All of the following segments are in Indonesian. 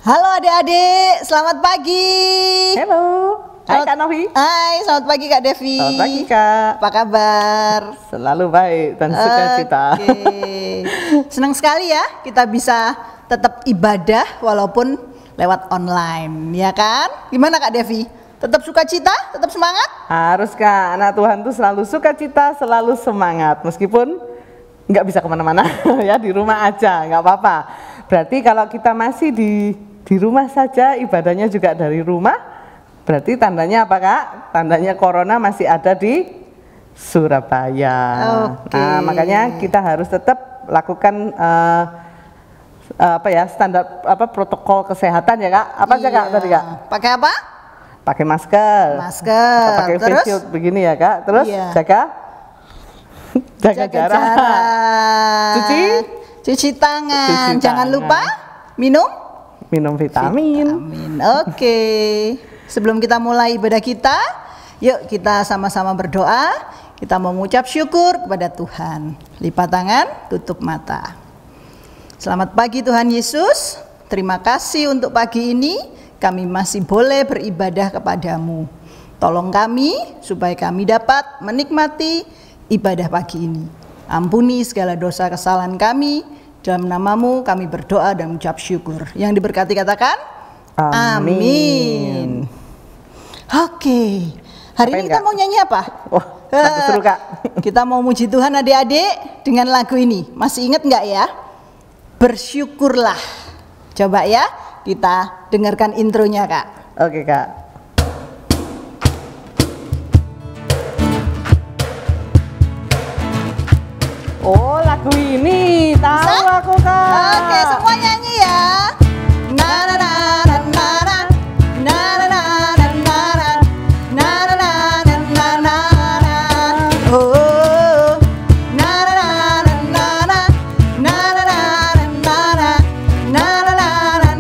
Halo adik-adik, selamat pagi. Halo, hai Kak Novi. Hai, selamat pagi Kak Devi. Selamat pagi Kak. Apa kabar? Selalu baik dan sukacita. Senang sekali ya kita bisa tetap ibadah walaupun lewat online, ya kan? Gimana Kak Devi? Tetap sukacita, tetap semangat? Harus Kak, anak Tuhan tuh selalu sukacita, selalu semangat. Meskipun nggak bisa kemana-mana ya, di rumah aja, nggak apa-apa. Berarti kalau kita masih di rumah saja, ibadahnya juga dari rumah, berarti tandanya apa Kak? Tandanya corona masih ada di Surabaya. Nah, makanya kita harus tetap lakukan standar protokol kesehatan ya Kak. Apa aja Kak tadi Kak? Pakai apa? Pakai masker. Pakai face shield begini ya Kak. Terus jaga jarak. Cuci tangan. Jangan lupa minum vitamin. Oke. Sebelum kita mulai ibadah kita, yuk kita sama-sama berdoa. Kita mau mengucap syukur kepada Tuhan. Lipat tangan, tutup mata. Selamat pagi Tuhan Yesus. Terima kasih untuk pagi ini kami masih boleh beribadah kepadamu. Tolong kami supaya kami dapat menikmati ibadah pagi ini. Ampuni segala dosa kesalahan kami. Dalam namamu kami berdoa dan mengucap syukur. Yang diberkati katakan amin. Oke, hari ini kita mau nyanyi apa? Wah, seru Kak. Kita mau muji Tuhan adik-adik dengan lagu ini. Masih ingat nggak ya? Bersyukurlah. Coba ya kita dengarkan intronya Kak. Oke Kak. Oh, lagu ini tahu aku Kak. Oke, semua nyanyi ya. Na na na na na na na na na na na na na na na. Oh, na na na na na na na na na na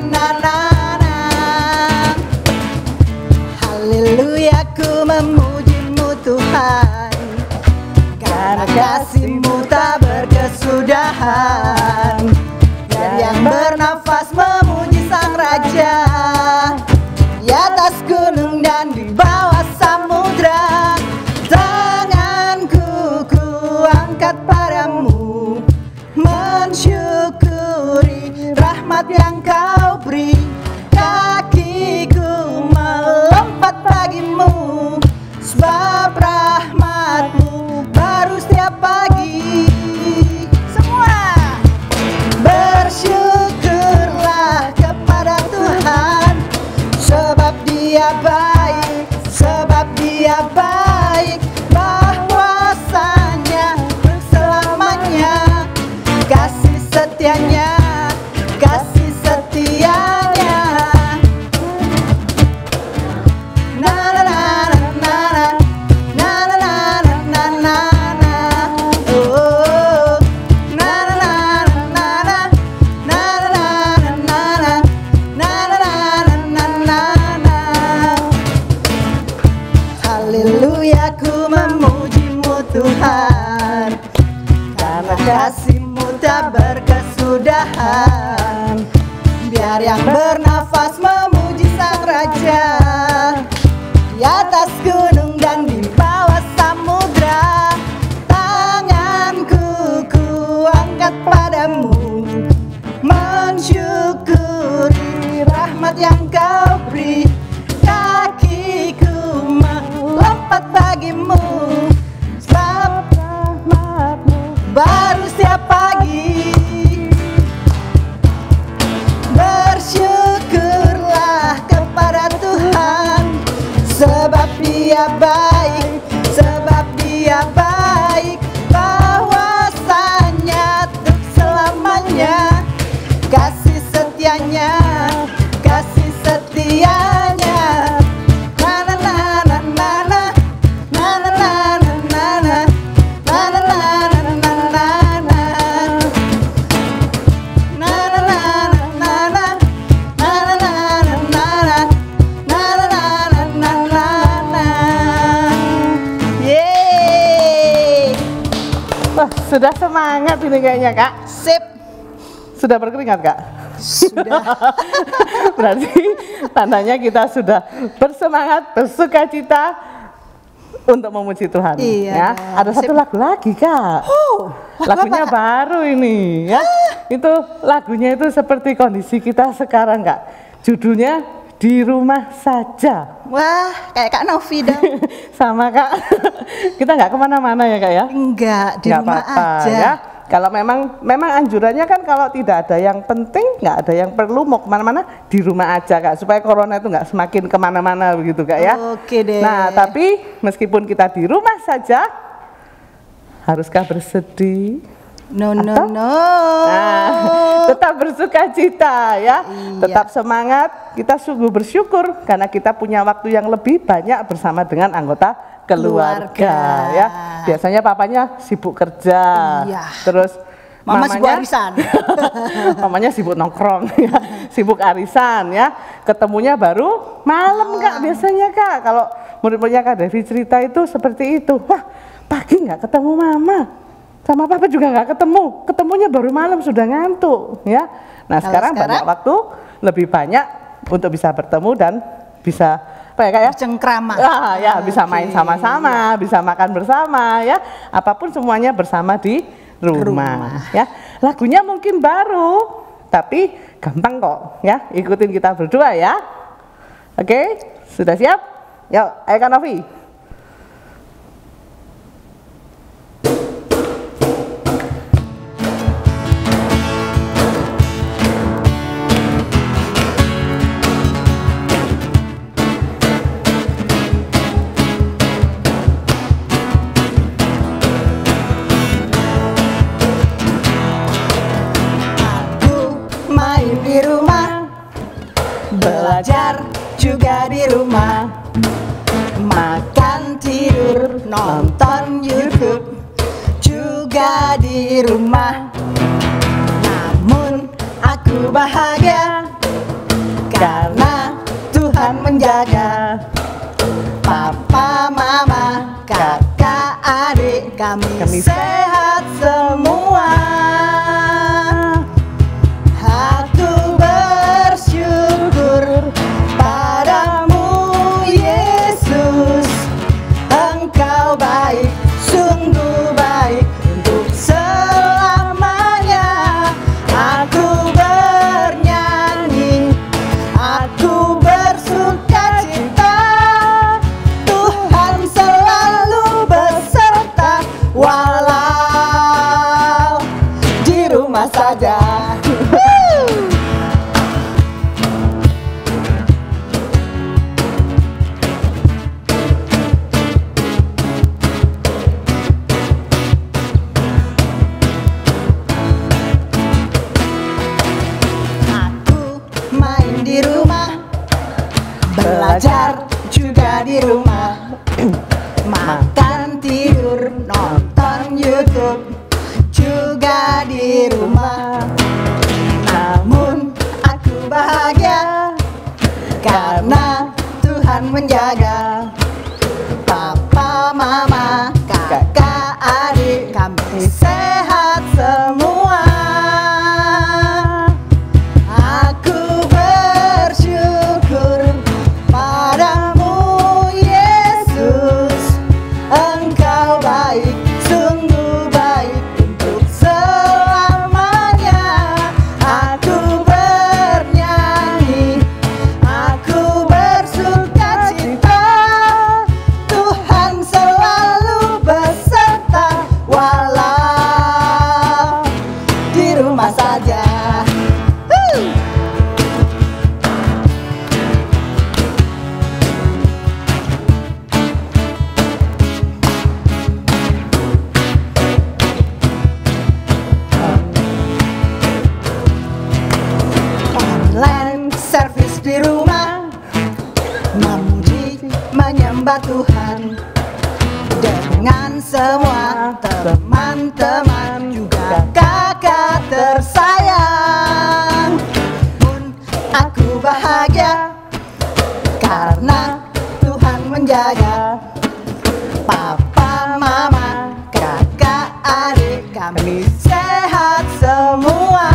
na na na. Haleluya, ku memuji-Mu Tuhan, karena kasih-Mu tak berkesudahan. Biar yang bernafas memuji Sang Raja, di atas gunung dan di bawah samudra. Tanganku ku angkat padamu, mensyukuri rahmat yang Kau beri. Kakiku melompat bagimu, sebab rahmat-Mu baru setiap pagi. Semua bersyukurlah kepada Tuhan, sebab Dia baik, sebab Dia baik. Bahwasanya selamanya kasih setianya, kasih setianya. Na na na na na na na na na na na. Oh, na na na na na na na na na na na na na. Haleluya, ku memuji-Mu Tuhan, karena kasih-Mu tak berkesudahan. Biar yang bernafas memuji Sang Raja, di atas gunung dan di bawah samudra. Tanganku ku angkat padamu, mensyukuri rahmat yang Kau beri. Kakiku melompat bagimu, sebab rahmat-Mu baru setiap pagi. Bersyukurlah kepada Tuhan, sebab Dia baik, sebab Dia baik. Bahwasanya untuk selamanya kasih setianya, kasih setianya. Na na na na na na na na na na na na na na na na. Wah, sudah semangat ini kayaknya Kak. Sip. Sudah berkeringat Kak? Sudah. Berarti tandanya kita sudah bersemangat, bersukacita untuk memuji Tuhan. Iya. Ya. Ada satu lagu lagi, Kak. Lagunya apa, baru ini, ya. Itu lagunya itu seperti kondisi kita sekarang, Kak. Judulnya Di Rumah Saja. Wah, kayak Kak Novi dong. Sama, Kak. Kita nggak kemana-mana ya, Kak ya? Enggak, di rumah aja. Ya. Kalau memang anjurannya kan kalau tidak ada yang penting, nggak ada yang perlu mau kemana-mana, di rumah aja, Kak, supaya corona itu nggak semakin kemana-mana begitu, Kak ya. Oke deh. Nah, tapi meskipun kita di rumah saja, haruskah bersedih? No. Nah, tetap bersuka cita ya, tetap semangat. Kita sungguh bersyukur karena kita punya waktu yang lebih banyak bersama dengan anggota keluarga. Ya. Biasanya papanya sibuk kerja, terus Mama sibuk arisan. Mamanya sibuk nongkrong, ya. Sibuk arisan ya. Ketemunya baru malam, Kak, biasanya, Kak. Kalau murid-muridnya Kak Devi cerita itu seperti itu. Wah, pagi nggak ketemu Mama, sama Papa juga nggak ketemu. Ketemunya baru malam, sudah ngantuk ya. Nah, sekarang banyak waktu, lebih banyak untuk bisa bertemu dan bisa apa ya, Kak ya? Cengkrama. Ya, bisa main sama-sama, bisa makan bersama ya. Apapun semuanya bersama di rumah. Ya. Lagunya mungkin baru, tapi gampang kok ya. Ikutin kita berdua ya. Oke, sudah siap? Yuk, ayo Kak Novi. Belajar juga di rumah, makan, tidur, nonton YouTube juga di rumah. Namun aku bahagia karena Tuhan menjaga. Papa, mama, kakak, adik kami sehat semua. Aku bersyukur padamu Yesus, Engkau baik, sungguh baik untuk selamanya. Aku bernyanyi, aku bersukacita, Tuhan selalu beserta walau di rumah saja. Di rumah, belajar juga di rumah, makan, tidur, nonton YouTube juga di rumah. Namun aku bahagia karena Tuhan menjaga. Papa, mama, kakak, adik kami sehat semua. Servis di rumah, memuji, menyembah Tuhan dengan semua teman-teman juga kakak tersayang. Pun aku bahagia karena Tuhan menjaga. Papa, mama, kakak, adik kami sehat semua.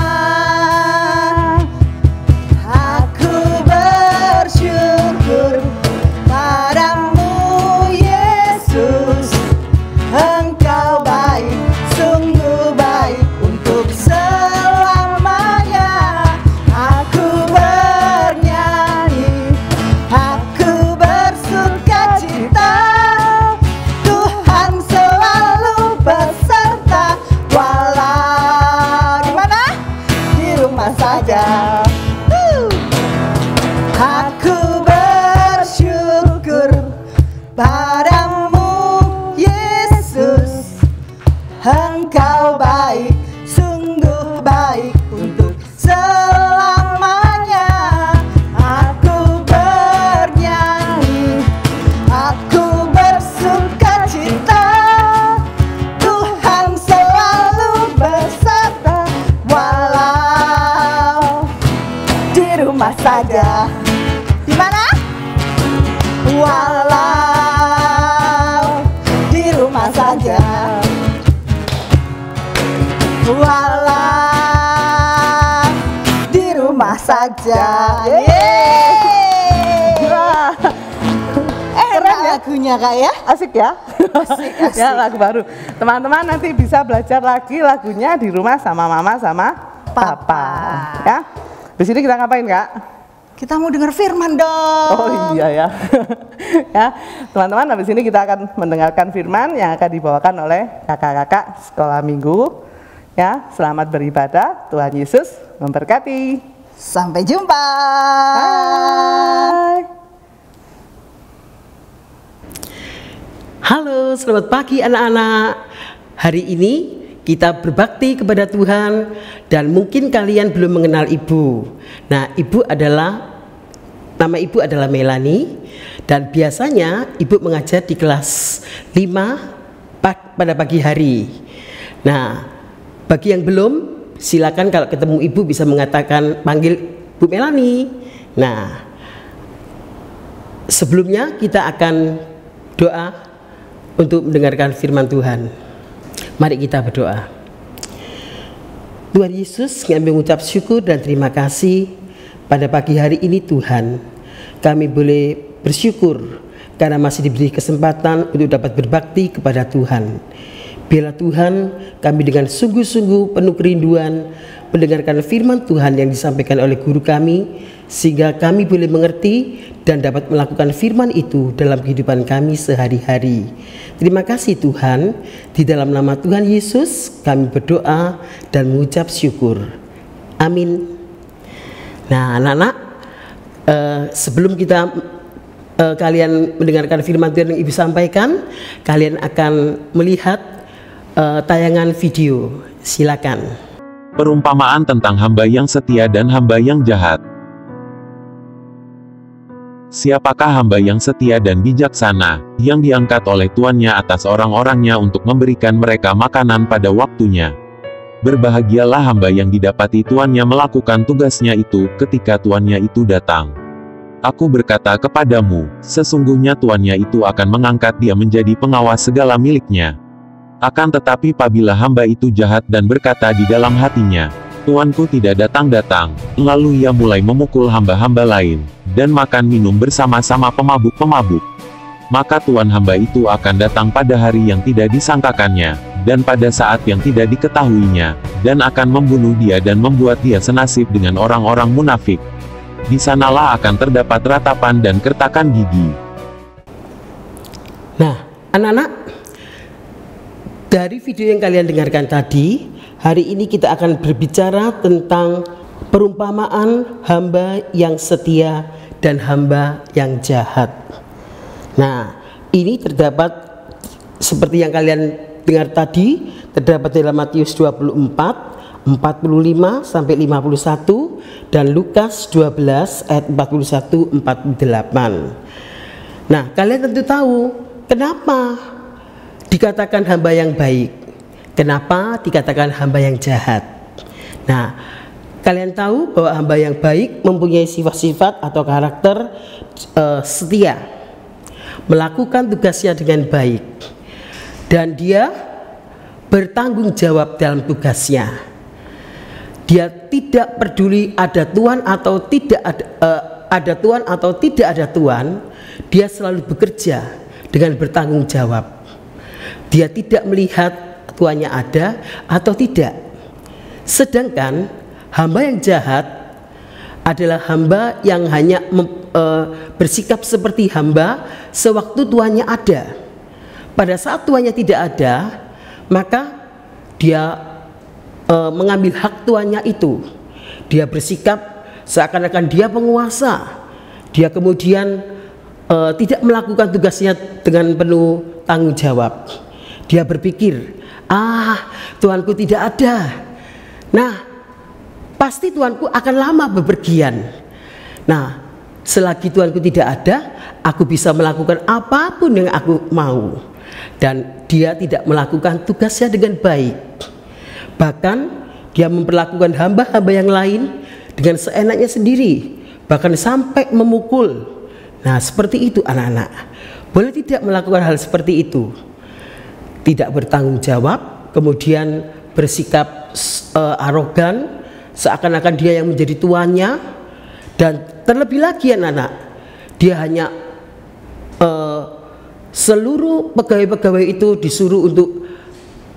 Aku bersyukur padamu Yesus, Engkau baik, sungguh baik untuk selamanya. Aku bernyanyi, aku bersukacita, Tuhan selalu beserta, walau di rumah saja. Di mana? Walau di rumah saja. Walau di rumah saja. Yeay. Enak lagunya Kak ya? Asik ya? Asik, asik. Ya, lagu baru. Teman-teman nanti bisa belajar lagi lagunya di rumah sama mama sama papa. Ya. Di sini kita ngapain, Kak? Kita mau dengar firman dong. Oh iya ya. Ya, teman-teman, habis ini kita akan mendengarkan firman yang akan dibawakan oleh kakak-kakak sekolah minggu. Ya, selamat beribadah. Tuhan Yesus memberkati. Sampai jumpa. Bye. Halo, selamat pagi anak-anak. Hari ini kita berbakti kepada Tuhan dan mungkin kalian belum mengenal ibu. Nah, nama ibu adalah Melani dan biasanya ibu mengajar di kelas 5 pada pagi hari. Nah, bagi yang belum, silakan kalau ketemu ibu bisa mengatakan panggil Bu Melani. Nah, sebelumnya kita akan doa untuk mendengarkan firman Tuhan. Mari kita berdoa. Tuhan Yesus, kami mengucap syukur dan terima kasih pada pagi hari ini Tuhan. Kami boleh bersyukur karena masih diberi kesempatan untuk dapat berbakti kepada Tuhan. Biarlah Tuhan, kami dengan sungguh-sungguh penuh kerinduan mendengarkan firman Tuhan yang disampaikan oleh guru kami, sehingga kami boleh mengerti dan dapat melakukan firman itu dalam kehidupan kami sehari-hari. Terima kasih Tuhan, di dalam nama Tuhan Yesus kami berdoa dan mengucap syukur. Amin. Nah anak-anak, sebelum kita kalian mendengarkan firman Tuhan yang Ibu sampaikan, kalian akan melihat tayangan video. Silakan. Perumpamaan tentang hamba yang setia dan hamba yang jahat. Siapakah hamba yang setia dan bijaksana, yang diangkat oleh tuannya atas orang-orangnya untuk memberikan mereka makanan pada waktunya? Berbahagialah hamba yang didapati tuannya melakukan tugasnya itu ketika tuannya itu datang. Aku berkata kepadamu, sesungguhnya tuannya itu akan mengangkat dia menjadi pengawas segala miliknya. Akan tetapi apabila hamba itu jahat dan berkata di dalam hatinya, Tuanku tidak datang-datang, lalu ia mulai memukul hamba-hamba lain, dan makan minum bersama-sama pemabuk-pemabuk. Maka tuan hamba itu akan datang pada hari yang tidak disangkakannya, dan pada saat yang tidak diketahuinya, dan akan membunuh dia dan membuat dia senasib dengan orang-orang munafik. Di sanalah akan terdapat ratapan dan kertakan gigi. Nah, anak-anak, dari video yang kalian dengarkan tadi, hari ini kita akan berbicara tentang perumpamaan hamba yang setia dan hamba yang jahat. Nah, ini terdapat seperti yang kalian dengar tadi, terdapat dalam Matius 24, 45 sampai 51 dan Lukas 12 ayat 41 48. Nah, kalian tentu tahu kenapa dikatakan hamba yang baik. Kenapa dikatakan hamba yang jahat? Nah, kalian tahu bahwa hamba yang baik mempunyai sifat-sifat atau karakter setia, melakukan tugasnya dengan baik, dan dia bertanggung jawab dalam tugasnya. Dia tidak peduli ada tuan atau tidak ada tuan atau tidak ada tuan, dia selalu bekerja dengan bertanggung jawab. Dia tidak melihat tuannya ada atau tidak. Sedangkan hamba yang jahat adalah hamba yang hanya bersikap seperti hamba sewaktu tuannya ada. Pada saat tuannya tidak ada, maka dia mengambil hak tuannya itu. Dia bersikap seakan-akan dia penguasa. Dia kemudian tidak melakukan tugasnya dengan penuh tanggung jawab. Dia berpikir, Tuanku tidak ada. Nah, pasti Tuanku akan lama bepergian. Nah, selagi Tuanku tidak ada, aku bisa melakukan apapun yang aku mau. Dan dia tidak melakukan tugasnya dengan baik. Bahkan dia memperlakukan hamba-hamba yang lain dengan seenaknya sendiri, bahkan sampai memukul. Nah, seperti itu anak-anak. Boleh tidak melakukan hal seperti itu? Tidak bertanggung jawab, kemudian bersikap arogan, seakan-akan dia yang menjadi tuannya. Dan terlebih lagi anak-anak, dia hanya seluruh pegawai-pegawai itu disuruh untuk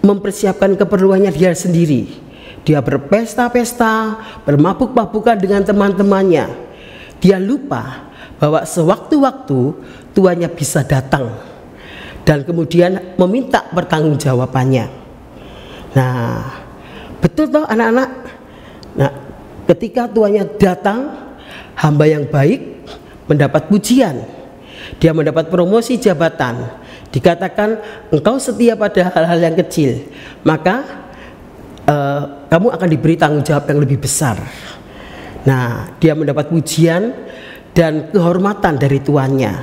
mempersiapkan keperluannya dia sendiri. Dia berpesta-pesta, bermabuk-mabukan dengan teman-temannya. Dia lupa bahwa sewaktu-waktu tuannya bisa datang dan kemudian meminta pertanggungjawabannya. Nah, betul toh anak-anak? Nah, ketika tuannya datang, hamba yang baik mendapat pujian. Dia mendapat promosi jabatan. Dikatakan engkau setia pada hal-hal yang kecil, maka kamu akan diberi tanggung jawab yang lebih besar. Nah, dia mendapat pujian dan kehormatan dari tuannya.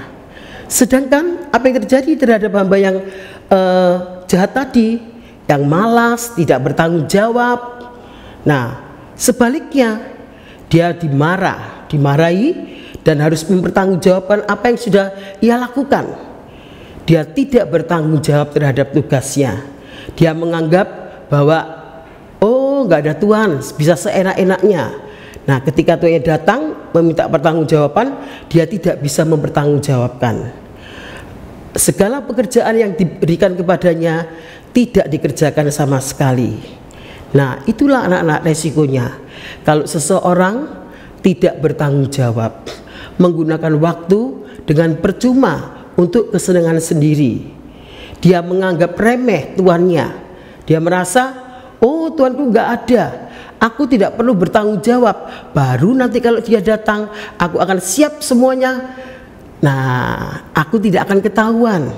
Sedangkan apa yang terjadi terhadap hamba yang jahat tadi, yang malas, tidak bertanggung jawab, nah sebaliknya dia dimarahi dan harus mempertanggungjawabkan apa yang sudah ia lakukan. Dia tidak bertanggung jawab terhadap tugasnya. Dia menganggap bahwa nggak ada Tuhan, bisa seenak-enaknya. Nah, ketika tuannya datang meminta pertanggungjawaban, dia tidak bisa mempertanggungjawabkan. Segala pekerjaan yang diberikan kepadanya tidak dikerjakan sama sekali. Nah, itulah anak-anak resikonya. Kalau seseorang tidak bertanggung jawab, menggunakan waktu dengan percuma untuk kesenangan sendiri. Dia menganggap remeh tuannya. Dia merasa, tuanku nggak ada, aku tidak perlu bertanggung jawab. Baru nanti kalau dia datang, aku akan siap semuanya. Nah, aku tidak akan ketahuan.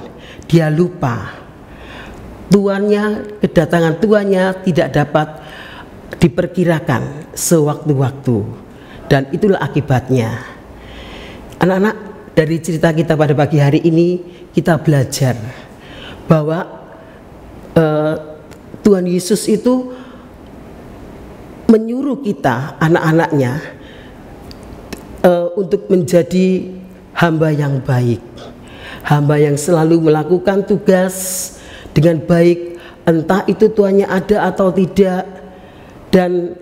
Dia lupa kedatangan tuannya tidak dapat diperkirakan sewaktu-waktu, dan itulah akibatnya. Anak-anak, dari cerita kita pada pagi hari ini kita belajar bahwa Tuhan Yesus itu menyuruh kita, anak-anaknya, untuk menjadi hamba yang baik, hamba yang selalu melakukan tugas dengan baik, entah itu tuannya ada atau tidak, dan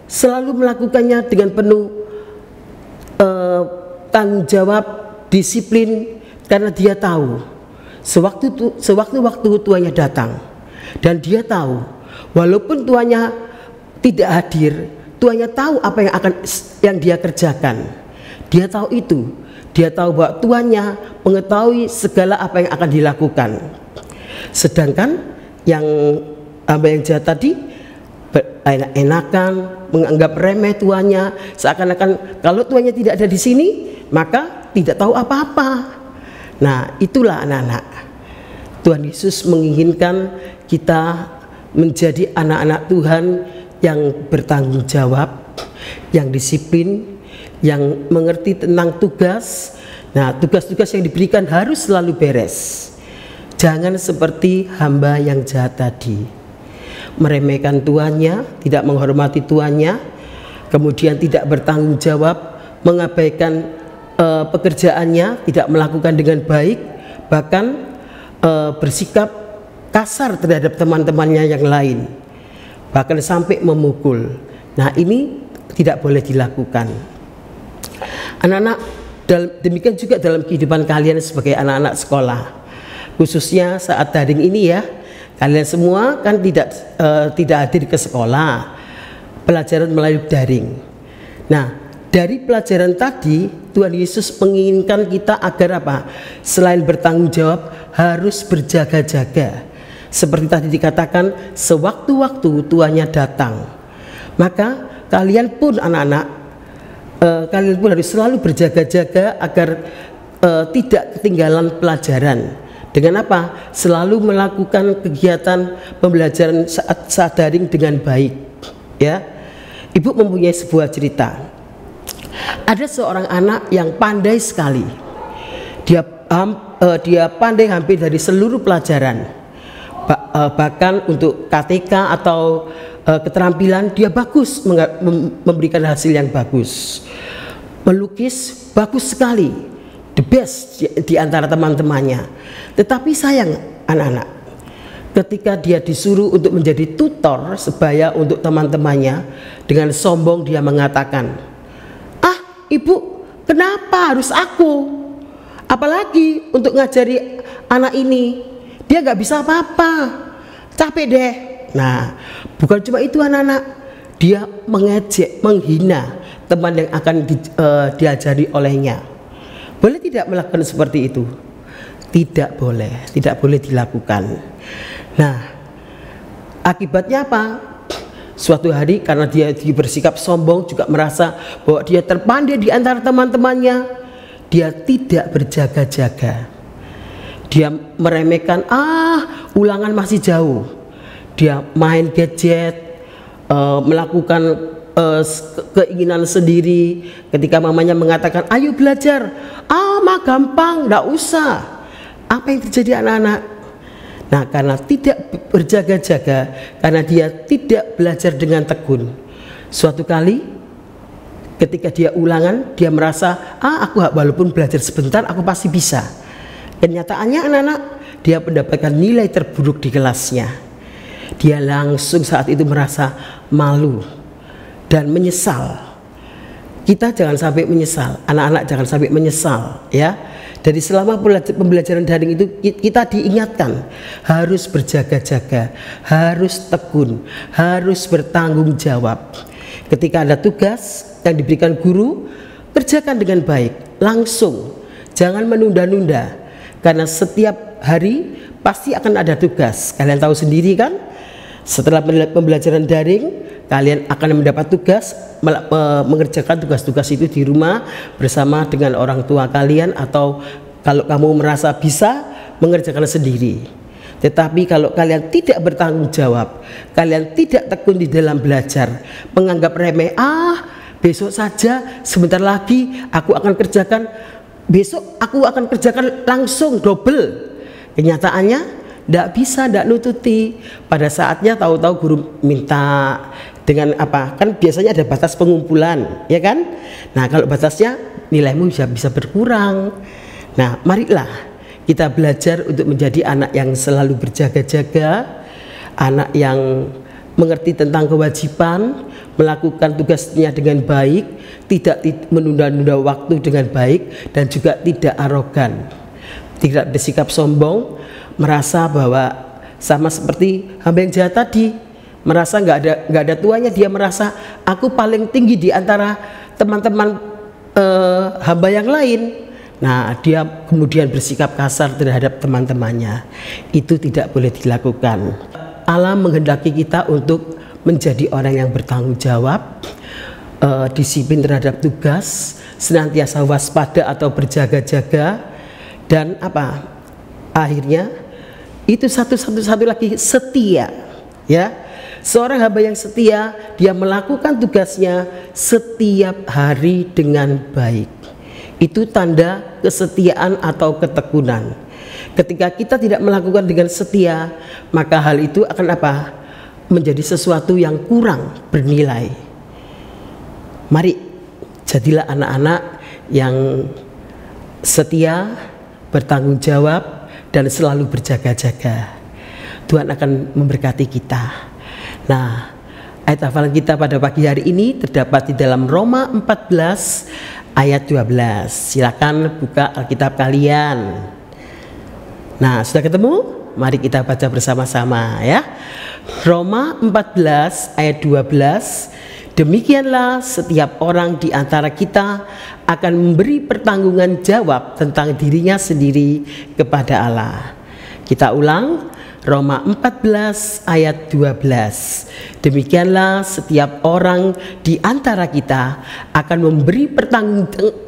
selalu melakukannya dengan penuh tanggung jawab, disiplin, karena dia tahu sewaktu-waktu tuannya datang, dan dia tahu walaupun tuannya tidak hadir, tuannya tahu apa yang dia kerjakan. Dia tahu itu. Dia tahu bahwa tuannya mengetahui segala apa yang akan dilakukan. Sedangkan yang hamba yang jahat tadi enak-enakan, menganggap remeh tuannya, seakan-akan kalau tuannya tidak ada di sini, maka tidak tahu apa-apa. Nah, itulah anak-anak. Tuhan Yesus menginginkan kita menjadi anak-anak Tuhan yang bertanggung jawab, yang disiplin, yang mengerti tentang tugas. Nah, tugas-tugas yang diberikan harus selalu beres. Jangan seperti hamba yang jahat tadi, meremehkan tuannya, tidak menghormati tuannya, kemudian tidak bertanggung jawab, mengabaikan pekerjaannya, tidak melakukan dengan baik, bahkan bersikap kasar terhadap teman-temannya yang lain, bahkan sampai memukul. Nah, ini tidak boleh dilakukan. Anak-anak, demikian juga dalam kehidupan kalian sebagai anak-anak sekolah, khususnya saat daring ini ya. Kalian semua kan tidak hadir ke sekolah, pelajaran melalui daring. Nah, dari pelajaran tadi Tuhan Yesus menginginkan kita agar apa? Selain bertanggung jawab, harus berjaga-jaga. Seperti tadi dikatakan, sewaktu-waktu tuannya datang. Maka kalian pun anak-anak kalian pun harus selalu berjaga-jaga agar tidak ketinggalan pelajaran. Dengan apa? Selalu melakukan kegiatan pembelajaran saat daring dengan baik. Ya, Ibu mempunyai sebuah cerita. Ada seorang anak yang pandai sekali. Dia pandai hampir dari seluruh pelajaran. Bahkan untuk KTK atau keterampilan dia bagus, memberikan hasil yang bagus. Melukis bagus sekali, the best di antara teman-temannya. Tetapi sayang anak-anak, ketika dia disuruh untuk menjadi tutor sebaya untuk teman-temannya, dengan sombong dia mengatakan, "Ah, Ibu, kenapa harus aku? Apalagi untuk ngajari anak ini, dia gak bisa apa-apa, capek deh." Nah, bukan cuma itu anak-anak, dia mengejek, menghina teman yang akan diajari olehnya. Boleh tidak melakukan seperti itu? Tidak boleh dilakukan. Nah, akibatnya apa? Suatu hari karena dia bersikap sombong, juga merasa bahwa dia terpandai di antara teman-temannya, dia tidak berjaga-jaga. Dia meremehkan, ulangan masih jauh. Dia main gadget, melakukan keinginan sendiri. Ketika mamanya mengatakan, "Ayo belajar," mah gampang, enggak usah. Apa yang terjadi anak-anak? Nah, karena tidak berjaga-jaga, karena dia tidak belajar dengan tekun, suatu kali ketika dia ulangan, dia merasa, aku walaupun belajar sebentar, aku pasti bisa. Kenyataannya anak-anak, dia mendapatkan nilai terburuk di kelasnya. Dia langsung saat itu merasa malu dan menyesal. Kita jangan sampai menyesal, anak-anak jangan sampai menyesal, ya. Dari selama pembelajaran daring itu kita diingatkan harus berjaga-jaga, harus tekun, harus bertanggung jawab. Ketika ada tugas yang diberikan guru, kerjakan dengan baik, langsung, jangan menunda-nunda, karena setiap hari pasti akan ada tugas. Kalian tahu sendiri kan, setelah pembelajaran daring, kalian akan mendapat tugas mengerjakan tugas-tugas itu di rumah bersama dengan orang tua kalian, atau kalau kamu merasa bisa, mengerjakan sendiri. Tetapi kalau kalian tidak bertanggung jawab, kalian tidak tekun di dalam belajar, menganggap remeh, besok saja, sebentar lagi aku akan kerjakan, besok aku akan kerjakan langsung double. Kenyataannya tidak bisa, tidak nututi. Pada saatnya tahu-tahu guru minta dengan apa? Kan biasanya ada batas pengumpulan, ya kan? Nah, kalau batasnya nilaimu bisa berkurang. Nah, marilah kita belajar untuk menjadi anak yang selalu berjaga-jaga, anak yang mengerti tentang kewajiban, melakukan tugasnya dengan baik, tidak menunda-nunda waktu dengan baik, dan juga tidak arogan, tidak bersikap sombong, merasa bahwa sama seperti hamba yang jahat tadi, merasa nggak ada tuanya. Dia merasa aku paling tinggi di antara teman-teman hamba yang lain. Nah, dia kemudian bersikap kasar terhadap teman-temannya. Itu tidak boleh dilakukan. Allah menghendaki kita untuk menjadi orang yang bertanggung jawab, disiplin terhadap tugas, senantiasa waspada atau berjaga-jaga, dan apa? Akhirnya itu satu lagi, setia, ya. Seorang hamba yang setia, dia melakukan tugasnya setiap hari dengan baik. Itu tanda kesetiaan atau ketekunan. Ketika kita tidak melakukan dengan setia, maka hal itu akan apa? Menjadi sesuatu yang kurang bernilai. Mari jadilah anak-anak yang setia, bertanggung jawab, dan selalu berjaga-jaga. Tuhan akan memberkati kita. Nah, ayat hafalan kita pada pagi hari ini terdapat di dalam Roma 14 ayat 12. Silakan buka Alkitab kalian. Nah, sudah ketemu? Mari kita baca bersama-sama, ya. Roma 14 ayat 12. Demikianlah setiap orang di antara kita akan memberi pertanggungan jawab tentang dirinya sendiri kepada Allah. Kita ulang, Roma 14 ayat 12. Demikianlah setiap orang di antara kita akan memberi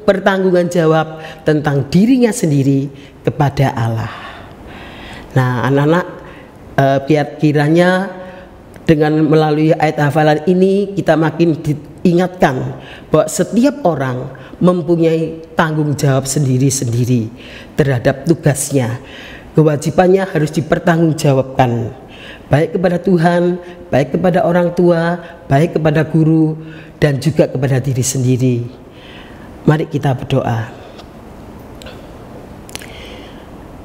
pertanggungan jawab tentang dirinya sendiri kepada Allah. Nah, anak-anak, biar kiranya dengan melalui ayat hafalan ini kita makin diingatkan bahwa setiap orang mempunyai tanggung jawab sendiri-sendiri terhadap tugasnya. Kewajibannya harus dipertanggungjawabkan, baik kepada Tuhan, baik kepada orang tua, baik kepada guru, dan juga kepada diri sendiri. Mari kita berdoa.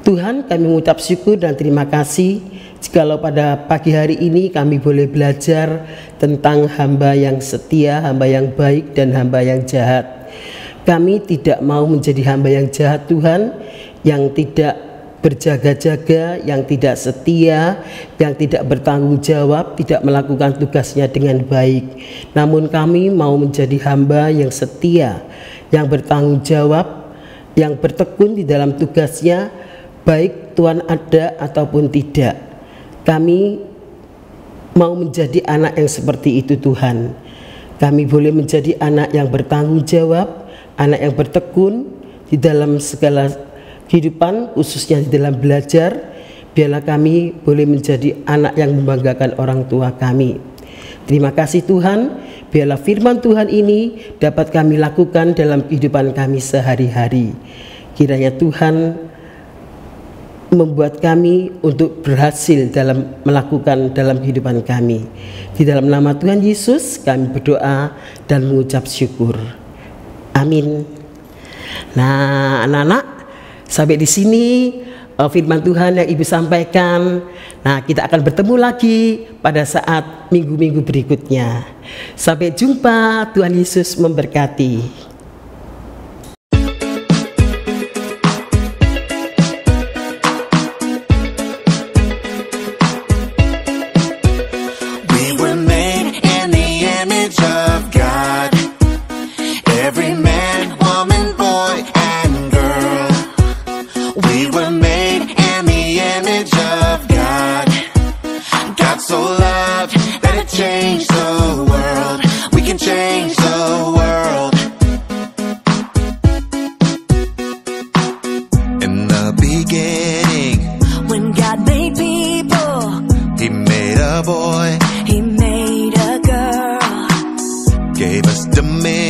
Tuhan, kami mengucap syukur dan terima kasih jikalau pada pagi hari ini kami boleh belajar tentang hamba yang setia, hamba yang baik, dan hamba yang jahat. Kami tidak mau menjadi hamba yang jahat, Tuhan, yang tidak berjaga-jaga, yang tidak setia, yang tidak bertanggung jawab, tidak melakukan tugasnya dengan baik. Namun kami mau menjadi hamba yang setia, yang bertanggung jawab, yang bertekun di dalam tugasnya, baik Tuhan ada ataupun tidak. Kami mau menjadi anak yang seperti itu, Tuhan. Kami boleh menjadi anak yang bertanggung jawab, anak yang bertekun di dalam segala kehidupan, khususnya di dalam belajar. Biarlah kami boleh menjadi anak yang membanggakan orang tua kami. Terima kasih Tuhan, biarlah firman Tuhan ini dapat kami lakukan dalam kehidupan kami sehari-hari. Kiranya Tuhan membuat kami untuk berhasil dalam melakukan dalam kehidupan kami. Di dalam nama Tuhan Yesus kami berdoa dan mengucap syukur. Amin. Nah, anak-anak, sampai di sini firman Tuhan yang Ibu sampaikan. Nah, kita akan bertemu lagi pada saat minggu-minggu berikutnya. Sampai jumpa, Tuhan Yesus memberkati. He made a girl, gave us dominion.